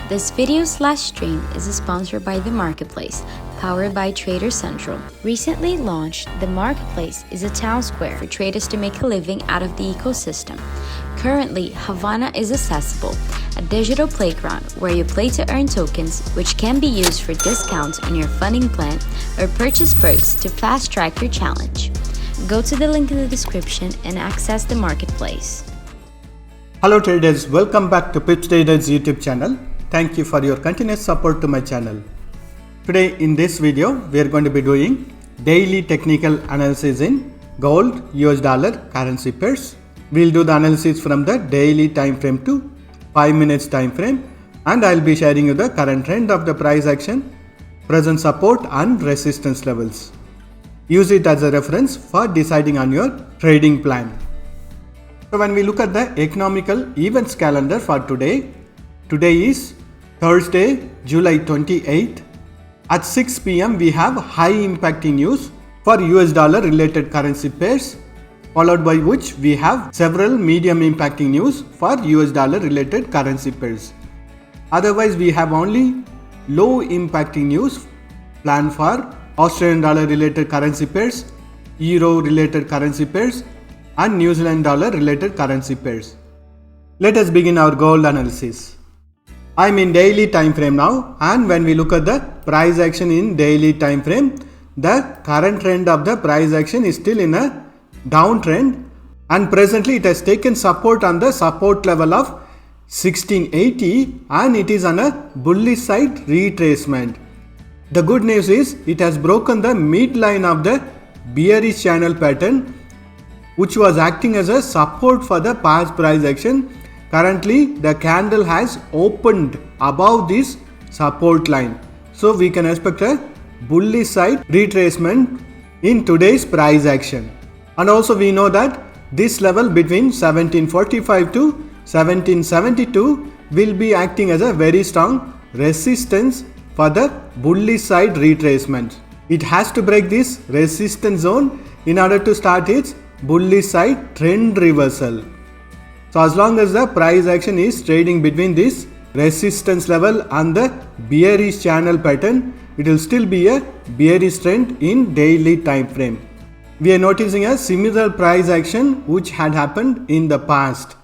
This video/stream is sponsored by The Marketplace, powered by Trader Central. Recently launched, The Marketplace is a town square for traders to make a living out of the ecosystem. Currently, Havana is accessible, a digital playground where you play to earn tokens, which can be used for discounts on your funding plan or purchase perks to fast-track your challenge. Go to the link in the description and access The Marketplace. Hello traders, welcome back to Pips Traders YouTube channel. Thank you for your continuous support to my channel. Today in this video, we are going to be doing daily technical analysis in gold, US dollar, currency pairs. We'll do the analysis from the daily time frame to 5 minutes time frame, and I'll be sharing you the current trend of the price action, present support and resistance levels. Use it as a reference for deciding on your trading plan. So when we look at the economical events calendar for today is Thursday, July 28th. At 6 p.m. we have high impacting news for US dollar related currency pairs, followed by which we have several medium impacting news for US dollar related currency pairs. Otherwise we have only low impacting news planned for Australian dollar related currency pairs, Euro related currency pairs and New Zealand dollar related currency pairs. Let us begin our gold analysis. I am in daily time frame now, and when we look at the price action in daily time frame, the current trend of the price action is still in a downtrend, and presently it has taken support on the support level of 1680 and it is on a bullish side retracement. The good news is it has broken the midline of the bearish channel pattern, which was acting as a support for the past price action. Currently the candle has opened above this support line, so we can expect a bullish side retracement in today's price action. And also we know that this level between 1745 to 1772 will be acting as a very strong resistance for the bullish side retracement. It has to break this resistance zone in order to start its bullish side trend reversal. So as long as the price action is trading between this resistance level and the bearish channel pattern, it will still be a bearish trend in daily time frame. We are noticing a similar price action which had happened in the past.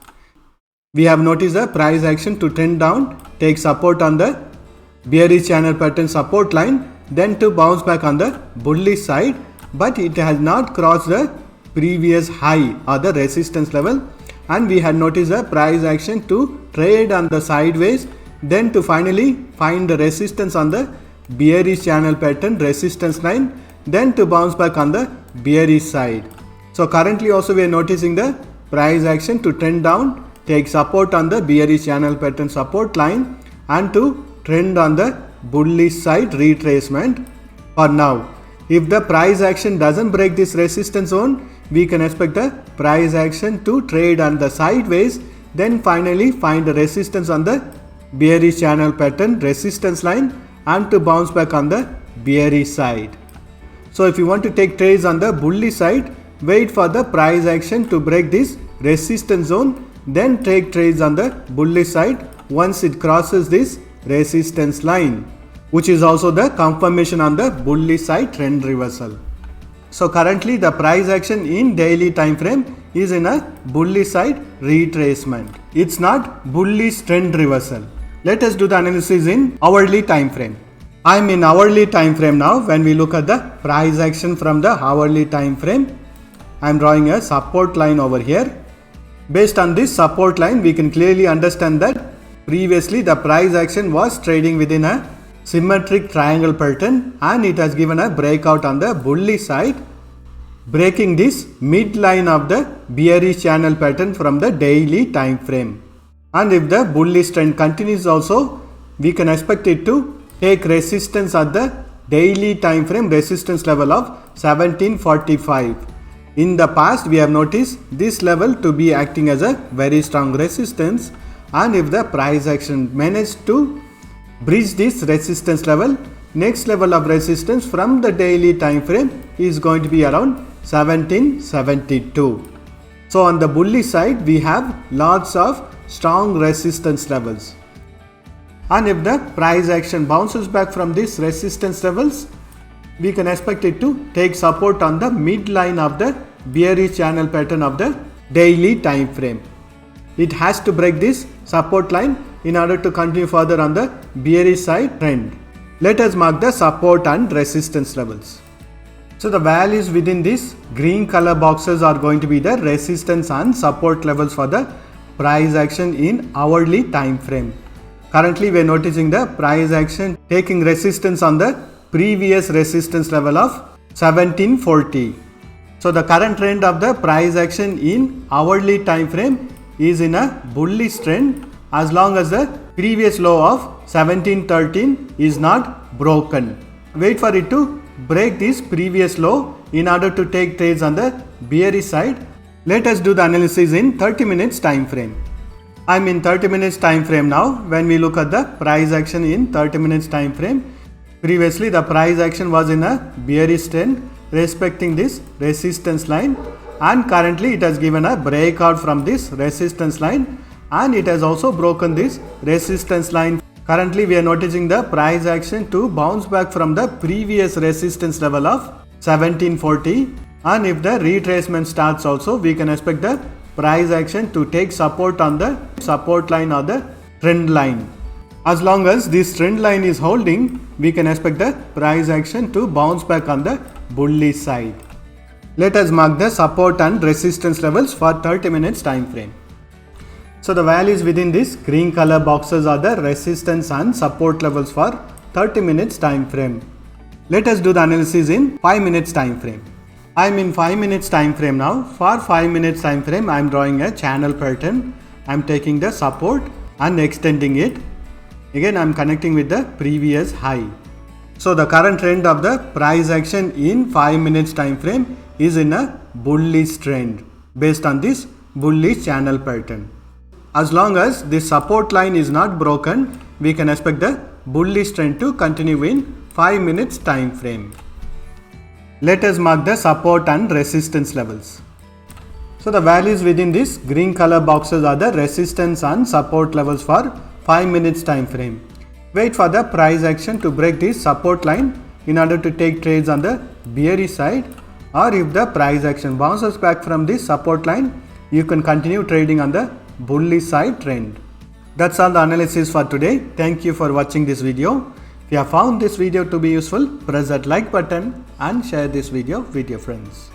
We have noticed the price action to trend down, take support on the bearish channel pattern support line, then to bounce back on the bullish side, but it has not crossed the previous high or the resistance level, and we had noticed the price action to trade on the sideways, then to finally find the resistance on the bearish channel pattern resistance line, then to bounce back on the bearish side. So currently also we are noticing the price action to trend down, take support on the bearish channel pattern support line and to trend on the bullish side retracement for now. If the price action doesn't break this resistance zone, we can expect the price action to trade on the sideways, then finally find the resistance on the bearish channel pattern resistance line and to bounce back on the bearish side. So if you want to take trades on the bullish side, wait for the price action to break this resistance zone, then take trades on the bullish side once it crosses this resistance line, which is also the confirmation on the bullish side trend reversal. So currently the price action in daily time frame is in a bullish side retracement. It's not bullish trend reversal. Let us do the analysis in hourly time frame. I am in hourly time frame now. When we look at the price action from the hourly time frame, I am drawing a support line over here. Based on this support line, we can clearly understand that previously the price action was trading within a symmetric triangle pattern and it has given a breakout on the bullish side, breaking this midline of the bearish channel pattern from the daily time frame. And if the bullish trend continues also, we can expect it to take resistance at the daily time frame resistance level of 1745. In the past we have noticed this level to be acting as a very strong resistance, and if the price action managed to bridge this resistance level, next level of resistance from the daily time frame is going to be around 1772. So on the bullish side we have lots of strong resistance levels. And if the price action bounces back from these resistance levels, we can expect it to take support on the midline of the bearish channel pattern of the daily time frame. It has to break this support line in order to continue further on the bearish side trend. Let us mark the support and resistance levels. So the values within these green color boxes are going to be the resistance and support levels for the price action in hourly time frame. Currently we are noticing the price action taking resistance on the previous resistance level of 1740. So the current trend of the price action in hourly time frame is in a bullish trend as long as the previous low of 1713 is not broken. Wait for it to break this previous low in order to take trades on the bearish side. Let us do the analysis in 30 minutes time frame. I am in 30 minutes time frame now. When we look at the price action in 30 minutes time frame, previously the price action was in a bearish trend respecting this resistance line, and currently it has given a breakout from this resistance line and it has also broken this resistance line. Currently we are noticing the price action to bounce back from the previous resistance level of 1740, and if the retracement starts also, we can expect the price action to take support on the support line or the trend line. As long as this trend line is holding, we can expect the price action to bounce back on the bullish side. Let us mark the support and resistance levels for 30 minutes time frame. So the values within this green color boxes are the resistance and support levels for 30 minutes time frame. Let us do the analysis in 5 minutes time frame. I am in 5 minutes time frame now. For 5 minutes time frame, I am drawing a channel pattern. I am taking the support and extending it. Again, I am connecting with the previous high. So the current trend of the price action in 5 minutes time frame is in a bullish trend based on this bullish channel pattern. As long as this support line is not broken, we can expect the bullish trend to continue in 5 minutes time frame. Let us mark the support and resistance levels. So the values within this green color boxes are the resistance and support levels for 5 minutes time frame. Wait for the price action to break this support line in order to take trades on the bearish side, or if the price action bounces back from this support line, you can continue trading on the bullish side trend. That's all the analysis for today. Thank you for watching this video. If you have found this video to be useful, press that like button and share this video with your friends.